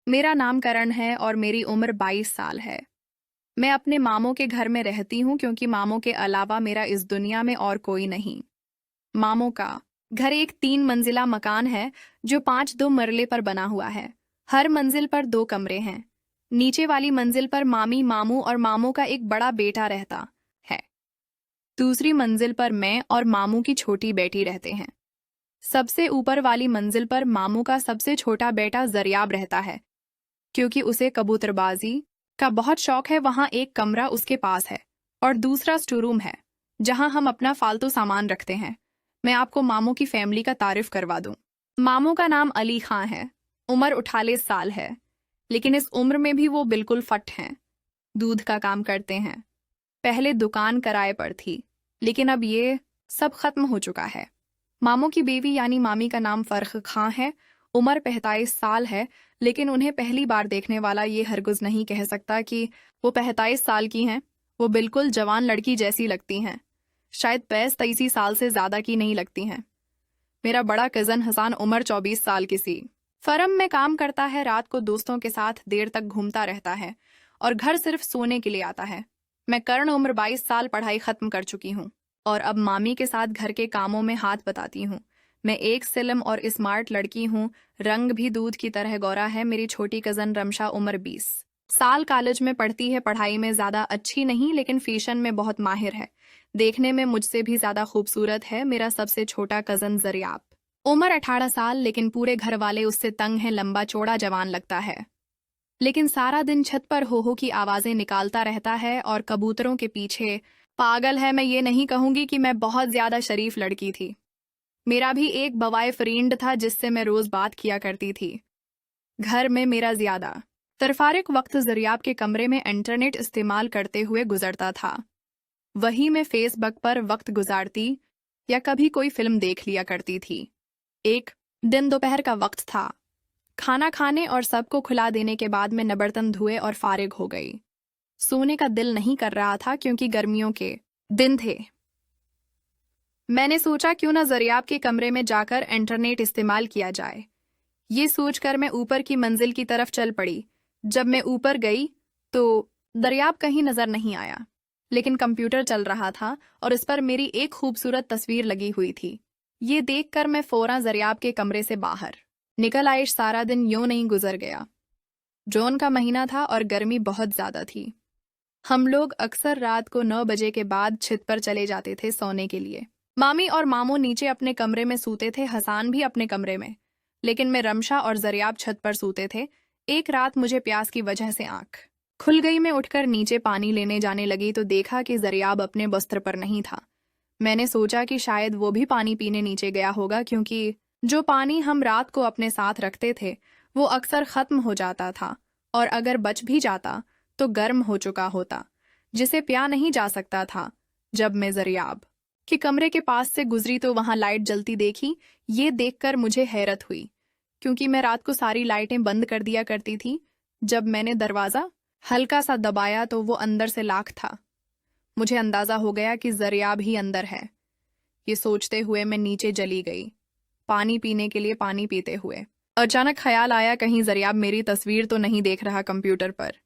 मेरा नाम करण है और मेरी उम्र 22 साल है। मैं अपने मामों के घर में रहती हूँ क्योंकि मामों के अलावा मेरा इस दुनिया में और कोई नहीं। मामों का घर एक 3 मंजिला मकान है जो 5 2 मरले पर बना हुआ है। हर मंजिल पर 2 कमरे हैं। नीचे वाली मंजिल पर मामी, मामू और मामू का एक बड़ा बेटा रहता है। दूसरी मंजिल पर मैं और मामू की छोटी बेटी रहते हैं। सबसे ऊपर वाली मंजिल पर मामू का सबसे छोटा बेटा जरियाब रहता है। क्योंकि उसे कबूतरबाजी का बहुत शौक है, वहां एक कमरा उसके पास है और दूसरा स्टोर रूम है जहां हम अपना फालतू सामान रखते हैं। मैं आपको मामू की फैमिली का तारीफ करवा दूं। मामू का नाम अली खां है। उम्र 48 साल है, लेकिन इस उम्र में भी वो बिल्कुल फट हैं। दूध का काम करते हैं। पहले दुकान किराए पर थी, लेकिन अब ये सब खत्म हो चुका है। मामू की बीवी यानी मामी का नाम फर्ख खां है। उम्र 45 साल है, लेकिन उन्हें पहली बार देखने वाला ये हरगिज नहीं कह सकता कि वो 45 साल की हैं। वो बिल्कुल जवान लड़की जैसी लगती हैं। शायद 22-23 साल से ज्यादा की नहीं लगती हैं। मेरा बड़ा कजन हसन उम्र 24 साल की सी फर्म में काम करता है। रात को दोस्तों के साथ देर तक घूमता रहता है और घर सिर्फ सोने के लिए आता है। मैं कर्ण उम्र 22 साल पढ़ाई खत्म कर चुकी हूँ और अब मामी के साथ घर के कामों में हाथ बताती हूँ। मैं एक स्लिम और स्मार्ट लड़की हूँ। रंग भी दूध की तरह गोरा है। मेरी छोटी कजन रमशा उम्र 20 साल कॉलेज में पढ़ती है। पढ़ाई में ज्यादा अच्छी नहीं, लेकिन फैशन में बहुत माहिर है। देखने में मुझसे भी ज्यादा खूबसूरत है। मेरा सबसे छोटा कजन जरियाब उम्र 18 साल, लेकिन पूरे घर वाले उससे तंग हैं। लंबा चौड़ा जवान लगता है, लेकिन सारा दिन छत पर हो की आवाजें निकालता रहता है और कबूतरों के पीछे पागल है। मैं ये नहीं कहूंगी कि मैं बहुत ज्यादा शरीफ लड़की थी। मेरा भी एक बवाए फ्रेंड था जिससे मैं रोज बात किया करती थी। घर में मेरा ज्यादा तरफारिक वक्त जरियाब के कमरे में इंटरनेट इस्तेमाल करते हुए गुजरता था। वही मैं फेसबुक पर वक्त गुजारती या कभी कोई फिल्म देख लिया करती थी। एक दिन दोपहर का वक्त था। खाना खाने और सबको खिला देने के बाद मैं बर्तन धुए और फारिग हो गई। सोने का दिल नहीं कर रहा था क्योंकि गर्मियों के दिन थे। मैंने सोचा क्यों ना जरियाब के कमरे में जाकर इंटरनेट इस्तेमाल किया जाए। ये सोचकर मैं ऊपर की मंजिल की तरफ चल पड़ी। जब मैं ऊपर गई तो दरियाब कहीं नजर नहीं आया, लेकिन कंप्यूटर चल रहा था और इस पर मेरी एक खूबसूरत तस्वीर लगी हुई थी। ये देखकर मैं फौरन जरियाब के कमरे से बाहर निकल आई। सारा दिन यूं नहीं गुजर गया। जून का महीना था और गर्मी बहुत ज्यादा थी। हम लोग अक्सर रात को 9 बजे के बाद छत पर चले जाते थे सोने के लिए। मामी और मामू नीचे अपने कमरे में सूते थे, हसान भी अपने कमरे में, लेकिन मैं रमशा और जरियाब छत पर सूते थे। एक रात मुझे प्यास की वजह से आंख खुल गई। मैं उठकर नीचे पानी लेने जाने लगी तो देखा कि जरियाब अपने बस्तर पर नहीं था। मैंने सोचा कि शायद वो भी पानी पीने नीचे गया होगा, क्योंकि जो पानी हम रात को अपने साथ रखते थे वो अक्सर खत्म हो जाता था और अगर बच भी जाता तो गर्म हो चुका होता, जिसे पिया नहीं जा सकता था। जब मैं जरियाब के कमरे के पास से गुजरी तो वहां लाइट जलती देखी। ये देखकर मुझे हैरत हुई, क्योंकि मैं रात को सारी लाइटें बंद कर दिया करती थी। जब मैंने दरवाजा हल्का सा दबाया तो वो अंदर से लाख था। मुझे अंदाजा हो गया कि जरियाब ही अंदर है। ये सोचते हुए मैं नीचे चली गई, पानी पीने के लिए पानी पीते हुए अचानक ख्याल आया कहीं जरियाब मेरी तस्वीर तो नहीं देख रहा कंप्यूटर पर।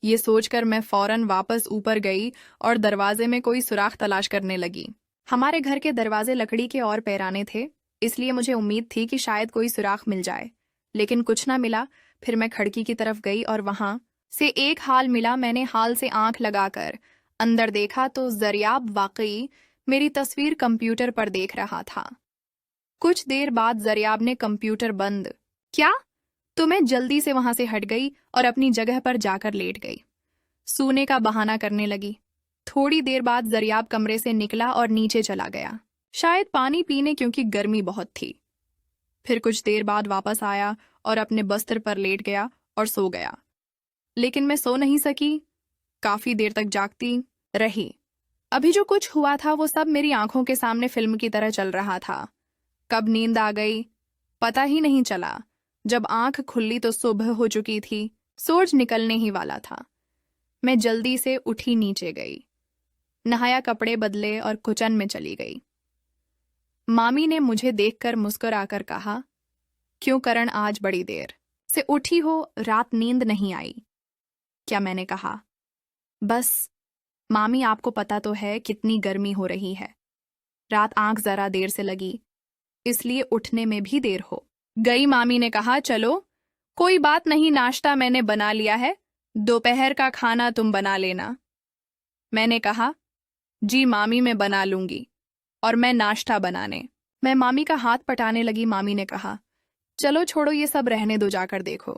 ये सोचकर मैं फौरन वापस ऊपर गई और दरवाजे में कोई सुराख तलाश करने लगी। हमारे घर के दरवाजे लकड़ी के और पैराने थे, इसलिए मुझे उम्मीद थी कि शायद कोई सुराख मिल जाए, लेकिन कुछ ना मिला। फिर मैं खिड़की की तरफ गई और वहां से एक हाल मिला। मैंने हाल से आंख लगाकर अंदर देखा तो जरियाब वाकई मेरी तस्वीर कंप्यूटर पर देख रहा था। कुछ देर बाद जरियाब ने कंप्यूटर बंद क्या तो मैं जल्दी से वहां से हट गई और अपनी जगह पर जाकर लेट गई। सोने का बहाना करने लगी। थोड़ी देर बाद जरियाब कमरे से निकला और नीचे चला गया, शायद पानी पीने, क्योंकि गर्मी बहुत थी। फिर कुछ देर बाद वापस आया और अपने बस्तर पर लेट गया और सो गया। लेकिन मैं सो नहीं सकी, काफी देर तक जागती रही। अभी जो कुछ हुआ था वो सब मेरी आंखों के सामने फिल्म की तरह चल रहा था। कब नींद आ गई पता ही नहीं चला। जब आंख खुली तो सुबह हो चुकी थी, सूरज निकलने ही वाला था। मैं जल्दी से उठी, नीचे गई, नहाया, कपड़े बदले और किचन में चली गई। मामी ने मुझे देखकर मुस्कुराकर कहा, क्यों करण आज बड़ी देर से उठी हो, रात नींद नहीं आई। क्या मैंने कहा? बस मामी, आपको पता तो है कितनी गर्मी हो रही है। रात आंख जरा देर से लगी, इसलिए उठने में भी देर हो गई। मामी ने कहा, चलो कोई बात नहीं, नाश्ता मैंने बना लिया है, दोपहर का खाना तुम बना लेना। मैंने कहा, जी मामी, मैं बना लूंगी। और मैं नाश्ता बनाने। मैं मामी का हाथ पटाने लगी। मामी ने कहा, चलो छोड़ो, ये सब रहने दो, जाकर देखो।